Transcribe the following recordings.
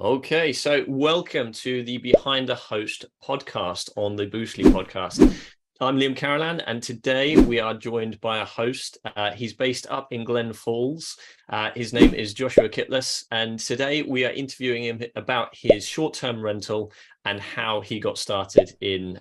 Okay, so welcome to the Behind the Host podcast on the Boostly podcast. I'm Liam Carlin, and today we are joined by a host. He's based up in Glen Falls. His name is Joshua Kitlas, and today we are interviewing him about his short-term rental and how he got started in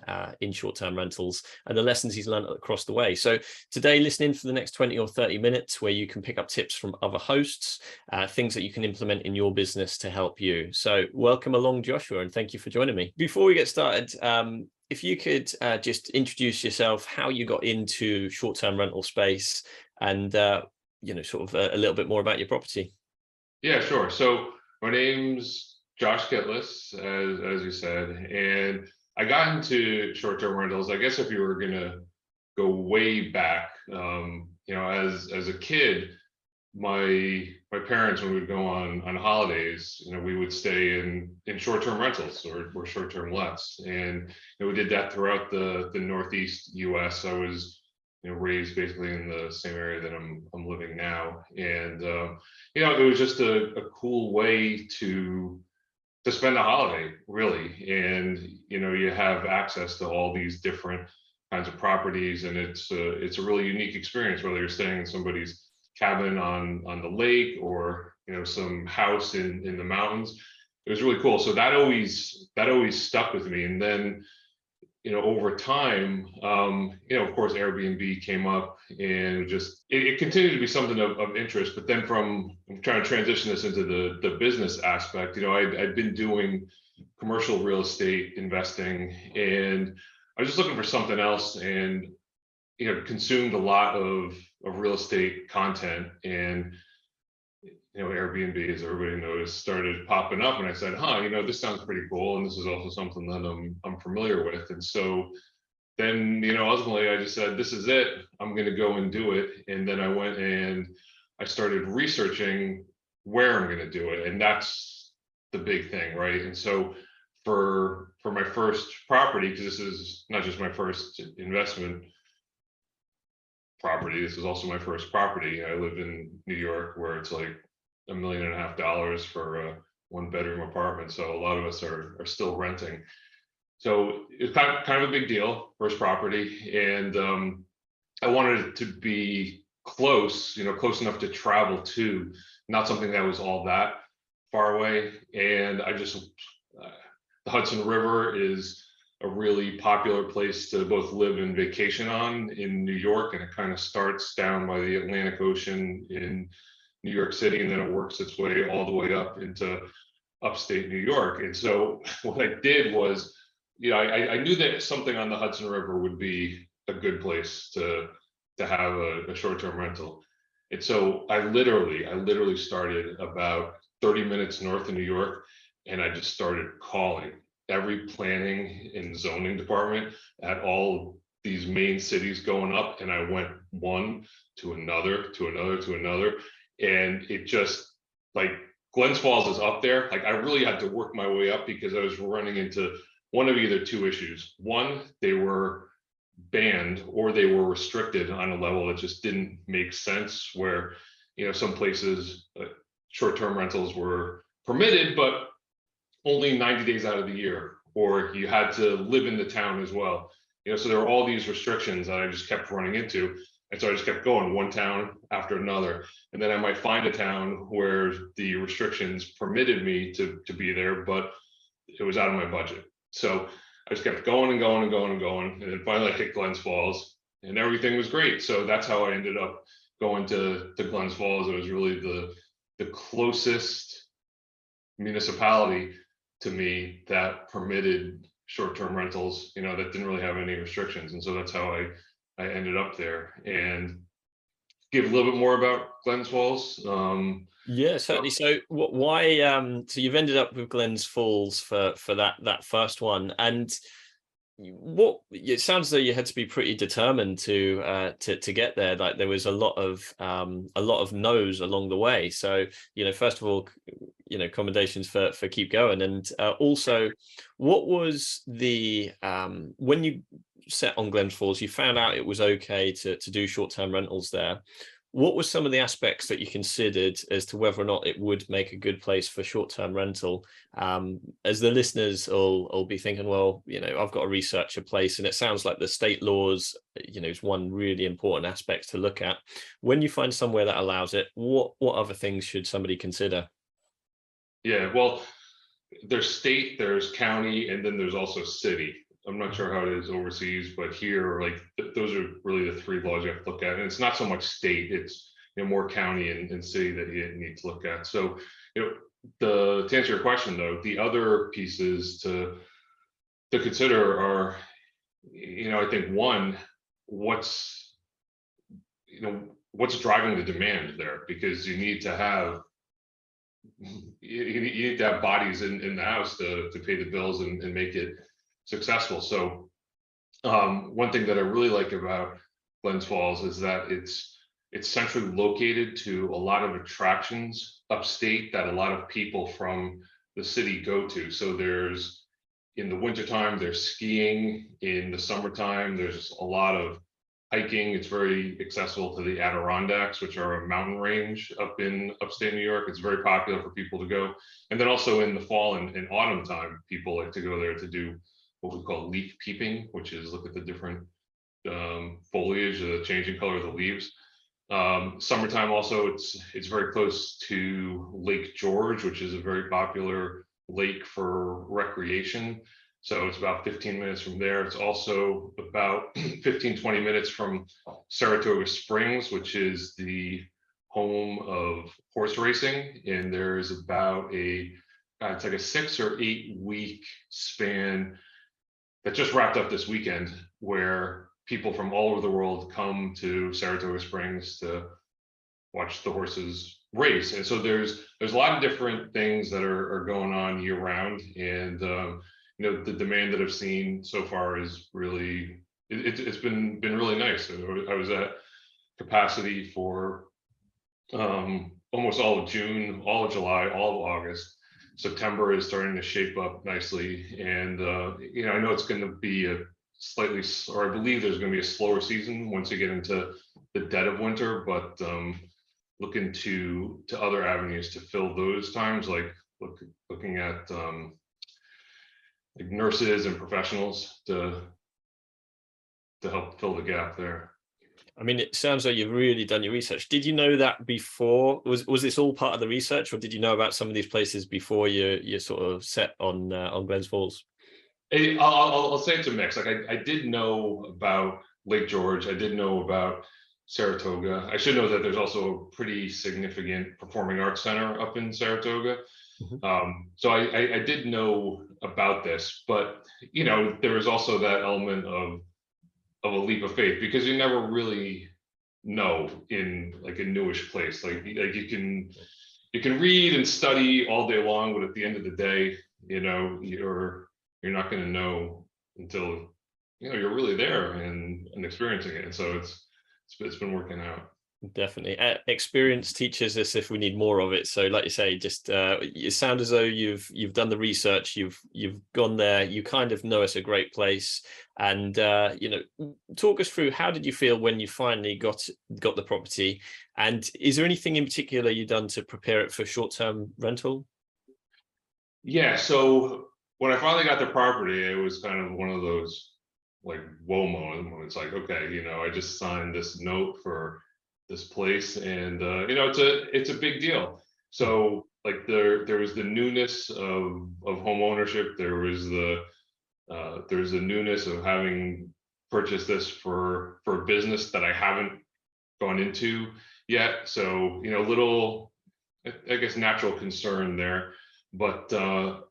short-term rentals and the lessons he's learned across the way. So today, listen in for the next 20 or 30 minutes where you can pick up tips from other hosts, things that you can implement in your business to help you. So welcome along, Joshua, and thank you for joining me. Before we get started, if you could just introduce yourself, how you got into short-term rental space, and sort of a little bit more about your property. Yeah, sure. So my name's Josh Kitlas, as you said, and I got into short-term rentals. I guess if you were gonna go way back, as a kid, my parents, when we'd go on holidays, we would stay in short-term rentals or short-term lets, and we did that throughout the Northeast US. I was raised basically in the same area that I'm living now, and it was just a cool way to spend a holiday, really. And you have access to all these different kinds of properties, and it's a really unique experience, whether you're staying in somebody's cabin on the lake or some house in the mountains. It was really cool. So that always stuck with me. And then over time, of course, Airbnb came up, and it continued to be something of interest. But then I'm trying to transition this into the business aspect. I'd been doing commercial real estate investing, and I was just looking for something else, and consumed a lot of real estate content. And Airbnb, as everybody knows, started popping up, and I said, this sounds pretty cool, and this is also something that I'm familiar with. And so then, ultimately I just said, this is it, I'm going to go and do it. And then I went and I started researching where I'm going to do it, and that's the big thing, right? And so for my first property, because this is not just my first investment property, this is also my first property. I live in New York, where it's like $1.5 million for a 1-bedroom apartment. So a lot of us are still renting. So it's kind of a big deal, first property. And I wanted it to be close enough to travel to, not something that was all that far away. And the Hudson River is a really popular place to both live and vacation on in New York. And it kind of starts down by the Atlantic Ocean in New York City, and then it works its way all the way up into upstate New York. And so what I did was, I knew that something on the Hudson River would be a good place to have a short-term rental. And so I literally started about 30 minutes north of New York, and I just started calling every planning and zoning department at all these main cities going up. And I went one to another to another. And it just, like, Glen Falls is up there. Like, I really had to work my way up, because I was running into one of either two issues. One, they were banned or they were restricted on a level that just didn't make sense, where some places short-term rentals were permitted, but only 90 days out of the year, or you had to live in the town as well. So there were all these restrictions that I just kept running into. And so I just kept going one town after another. And then I might find a town where the restrictions permitted me to be there, but it was out of my budget. So I just kept going and going and going and going. And then finally I hit Glen Falls, and everything was great. So that's how I ended up going to Glen Falls. It was really the closest municipality to me that permitted short-term rentals, that didn't really have any restrictions. And so that's how I ended up there. And give a little bit more about Glen Falls. Yeah, certainly. So why so you've ended up with Glen Falls for that first one, and it sounds as though you had to be pretty determined to get there. Like, there was a lot of no's along the way. So first of all, commendations for keep going. And also, what was the when you set on Glen Falls, you found out it was okay to do short-term rentals there. What were some of the aspects that you considered as to whether or not it would make a good place for short-term rental? As the listeners will be thinking, well, I've got to research a place, and it sounds like the state laws, is one really important aspect to look at. When you find somewhere that allows it, what other things should somebody consider? Yeah, well, there's state, there's county, and then there's also city. I'm not sure how it is overseas, but here, like those are really the three laws you have to look at. And it's not so much state; it's more county and city that you need to look at. So, to answer your question though, the other pieces to consider are, I think one, what's driving the demand there, because you need to have bodies in the house to pay the bills and make it successful. So one thing that I really like about Glen Falls is that it's centrally located to a lot of attractions upstate that a lot of people from the city go to. So there's, in the wintertime, there's skiing. In the summertime, there's a lot of hiking. It's very accessible to the Adirondacks, which are a mountain range up in upstate New York. It's very popular for people to go. And then also in the fall and autumn time, people like to go there to do what we call leaf peeping, which is look at the different foliage, the changing color of the leaves. Summertime also, it's very close to Lake George, which is a very popular lake for recreation. So it's about 15 minutes from there. It's also about 15-20 minutes from Saratoga Springs, which is the home of horse racing. And there's about it's like a 6 or 8 week span that just wrapped up this weekend, where people from all over the world come to Saratoga Springs to watch the horses race. And so there's a lot of different things that are going on year round. And the demand that I've seen so far is really, it's been really nice. I was at capacity for almost all of June, all of July, all of August. September is starting to shape up nicely, and I know it's going to be I believe there's going to be a slower season once you get into the dead of winter, but looking to other avenues to fill those times, like looking at like nurses and professionals to help fill the gap there. I mean, it sounds like you've really done your research. Did you know that before? Was this all part of the research, or did you know about some of these places before you sort of set on Glen Falls? I'll say it's a mix. Like I did know about Lake George. I did know about Saratoga. I should know that there's also a pretty significant performing arts center up in Saratoga. Mm-hmm. So I did know about this, but there was also that element of a leap of faith, because you never really know in like a newish place. Like you can read and study all day long, but at the end of the day, you're not going to know until you're really there and experiencing it. And so it's been working out. Definitely. Experience teaches us if we need more of it. So like you say, just it sounds as though you've done the research, you've gone there, you kind of know it's a great place. And talk us through, how did you feel when you finally got the property? And is there anything in particular you've done to prepare it for short-term rental? Yeah, so when I finally got the property, it was kind of one of those like whoa moments when it's like, okay, I just signed this note for this place, and it's a big deal. So like there was the newness of home ownership. There's the newness of having purchased this for a business that I haven't gone into yet. So little, I guess, natural concern there, but to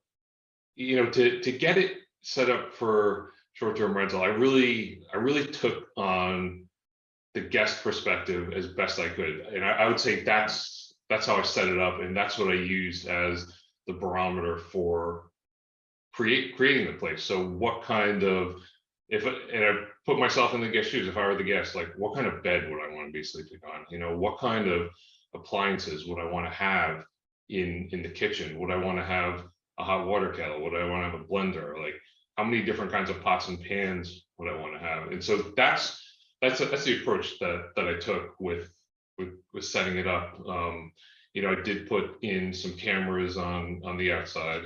get it set up for short-term rental, I really took on the guest perspective as best I could. And I would say that's how I set it up. And that's what I used as the barometer for creating the place. So what kind of, and I put myself in the guest shoes, if I were the guest, like what kind of bed would I want to be sleeping on? What kind of appliances would I want to have in the kitchen? Would I want to have a hot water kettle? Would I want to have a blender? Like how many different kinds of pots and pans would I want to have? And so that's the approach that I took with with setting it up. I did put in some cameras on the outside,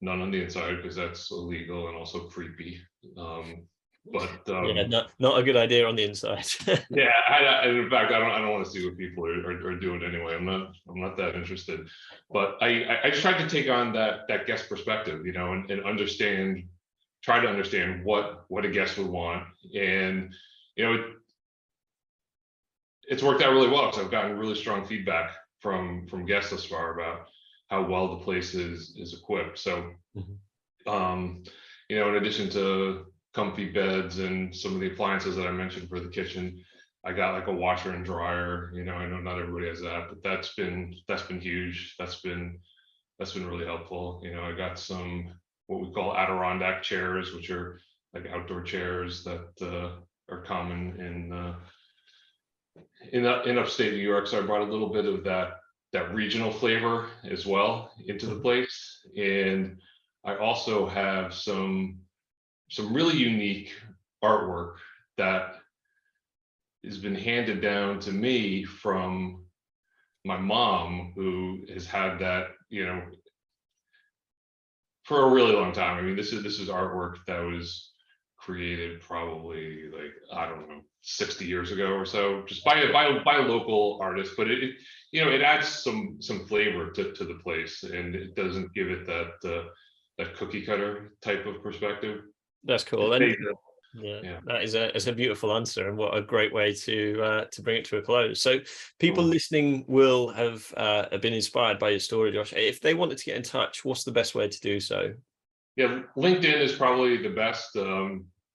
none on the inside because that's illegal and also creepy. Yeah, not a good idea on the inside. Yeah, in fact, I don't want to see what people are doing anyway. I'm not that interested. But I just tried to take on that guest perspective, and try to understand what a guest would want, and it's worked out really well because I've gotten really strong feedback from guests thus far about how well the place is equipped. So, in addition to comfy beds and some of the appliances that I mentioned for the kitchen, I got like a washer and dryer. I know not everybody has that, but that's been huge. That's been really helpful. I got some what we call Adirondack chairs, which are like outdoor chairs that are common in upstate New York. So I brought a little bit of that regional flavor as well into the place, and I also have some really unique artwork that has been handed down to me from my mom, who has had that, for a really long time. I mean, this is artwork that was created probably like, I don't know, 60 years ago or so, just by a local artist, but it adds some flavor to the place, and it doesn't give it that cookie cutter type of perspective. That's cool. And that is a beautiful answer, and what a great way to bring it to a close. So people listening will have been inspired by your story, Josh. If they wanted to get in touch, what's the best way to do so? Yeah, LinkedIn is probably the best.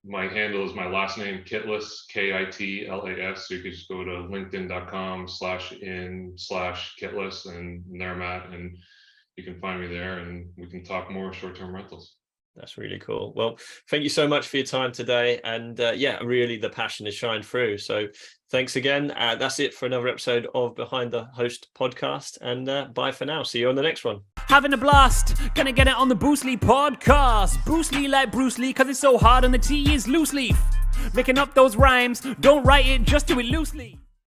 My handle is my last name, Kitlas, Kitlas. So you could just go to linkedin.com/in/Kitlas, and there I'm at, and you can find me there, and we can talk more short-term rentals. That's really cool. Well, thank you so much for your time today. And really the passion is shined through. So thanks again. That's it for another episode of Behind the Host podcast. And bye for now. See you on the next one. Having a blast. Gonna get it on the Boostly podcast. Boostly like Bruce Lee, because it's so hard and the T is loose leaf. Making up those rhymes. Don't write it, just do it loosely.